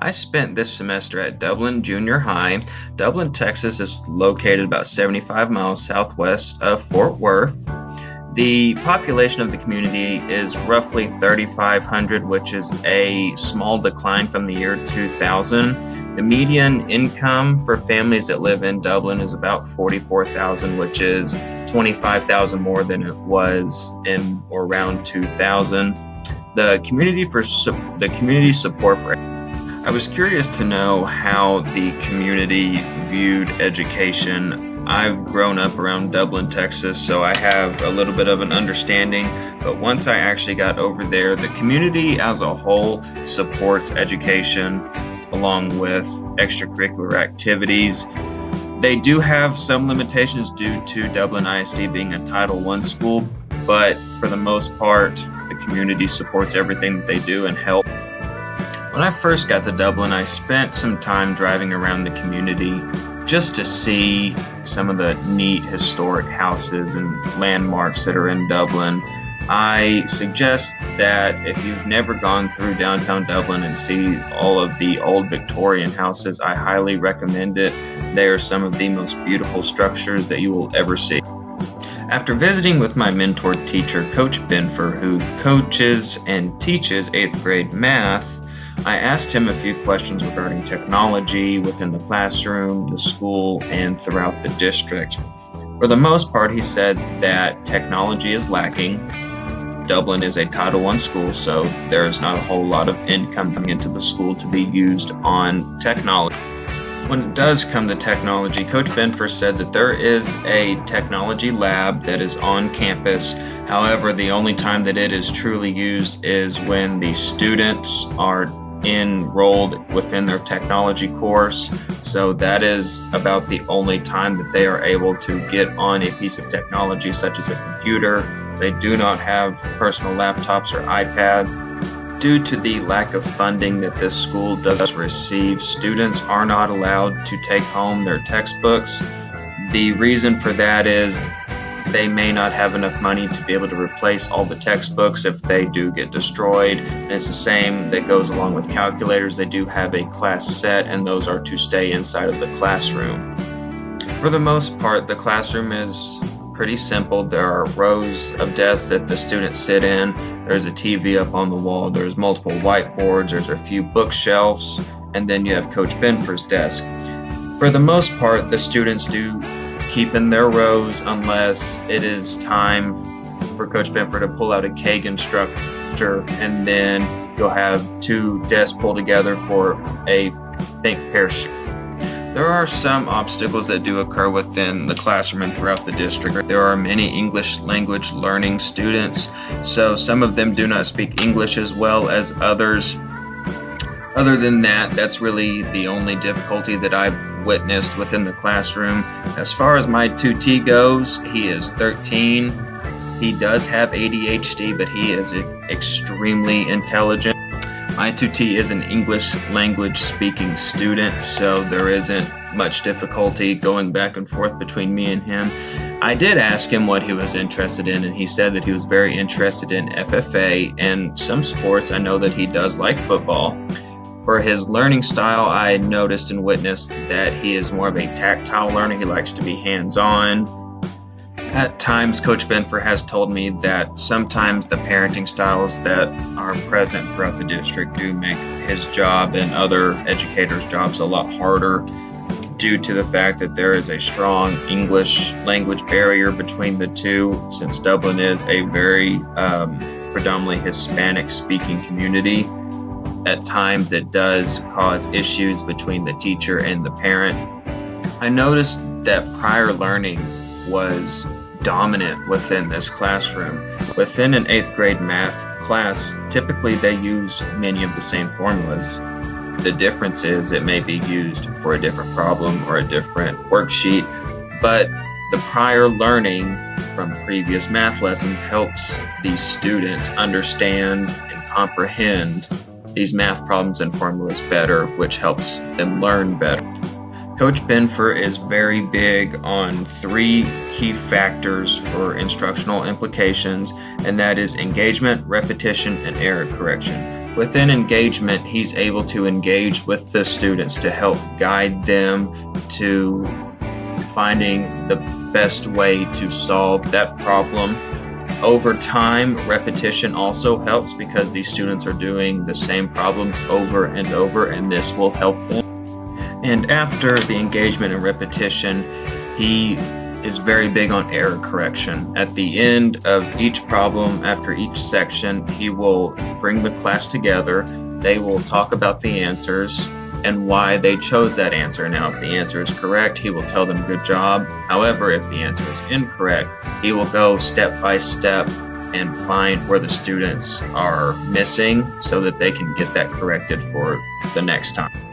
I spent this semester at Dublin Junior High. Dublin, Texas is located about 75 miles southwest of Fort Worth. The population of the community is roughly 3,500, which is a small decline from the year 2000. The median income for families that live in Dublin is about 44,000, which is 25,000 more than it was in or around 2000. The community support for I was curious to know how the community viewed education. I've grown up around Dublin, Texas, so I have a little bit of an understanding, but once I actually got over there, the community as a whole supports education along with extracurricular activities. They do have some limitations due to Dublin ISD being a Title I school, but for the most part, the community supports everything that they do and help. When I first got to Dublin, I spent some time driving around the community just to see some of the neat historic houses and landmarks that are in Dublin. I suggest that if you've never gone through downtown Dublin and see all of the old Victorian houses, I highly recommend it. They are some of the most beautiful structures that you will ever see. After visiting with my mentor teacher, Coach Benfer, who coaches and teaches 8th grade math, I asked him a few questions regarding technology within the classroom, the school, and throughout the district. For the most part, he said that technology is lacking. Dublin is a Title I school, so there's not a whole lot of income coming into the school to be used on technology. When it does come to technology, Coach Benfer said that there is a technology lab that is on campus. However, the only time that it is truly used is when the students are enrolled within their technology course. So that is about the only time that they are able to get on a piece of technology such as a computer. They do not have personal laptops or iPads. Due to the lack of funding that this school does receive, students are not allowed to take home their textbooks. The reason for that is they may not have enough money to be able to replace all the textbooks if they do get destroyed. And it's the same that goes along with calculators. They do have a class set, and those are to stay inside of the classroom. For the most part, the classroom is pretty simple. There are rows of desks that the students sit in. There's a TV up on the wall. There's multiple whiteboards. There's a few bookshelves, and then you have Coach Benfer's desk. For the most part, the students do keep in their rows unless it is time for Coach Benfer to pull out a Kagan structure, and then you'll have two desks pulled together for a think pair shift. There are some obstacles that do occur within the classroom and throughout the district. There are many English language learning students, so some of them do not speak English as well as others. Other than that, that's really the only difficulty that I've witnessed within the classroom. As far as my tutee goes, he is 13. He does have ADHD, but he is extremely intelligent. My tutee is an English language speaking student, so there isn't much difficulty going back and forth between me and him. I did ask him what he was interested in, and he said that he was very interested in FFA and some sports. I know that he does like football. For his learning style, I noticed and witnessed that he is more of a tactile learner. He likes to be hands-on. At times, Coach Benfer has told me that sometimes the parenting styles that are present throughout the district do make his job and other educators' jobs a lot harder due to the fact that there is a strong English language barrier between the two, since Dublin is a very predominantly Hispanic-speaking community. At times it does cause issues between the teacher and the parent. I noticed that prior learning was dominant within this classroom. Within an 8th grade math class, typically they use many of the same formulas. The difference is it may be used for a different problem or a different worksheet, but the prior learning from previous math lessons helps these students understand and comprehend these math problems and formulas better, which helps them learn better. Coach Benfer is very big on 3 key factors for instructional implications, and that is engagement, repetition, and error correction. Within engagement, he's able to engage with the students to help guide them to finding the best way to solve that problem. Over time, repetition also helps because these students are doing the same problems over and over, and this will help them. And after the engagement and repetition, he is very big on error correction. At the end of each problem, after each section, he will bring the class together. They will talk about the answers and why they chose that answer. Now, if the answer is correct, he will tell them good job. However, if the answer is incorrect, he will go step by step and find where the students are missing so that they can get that corrected for the next time.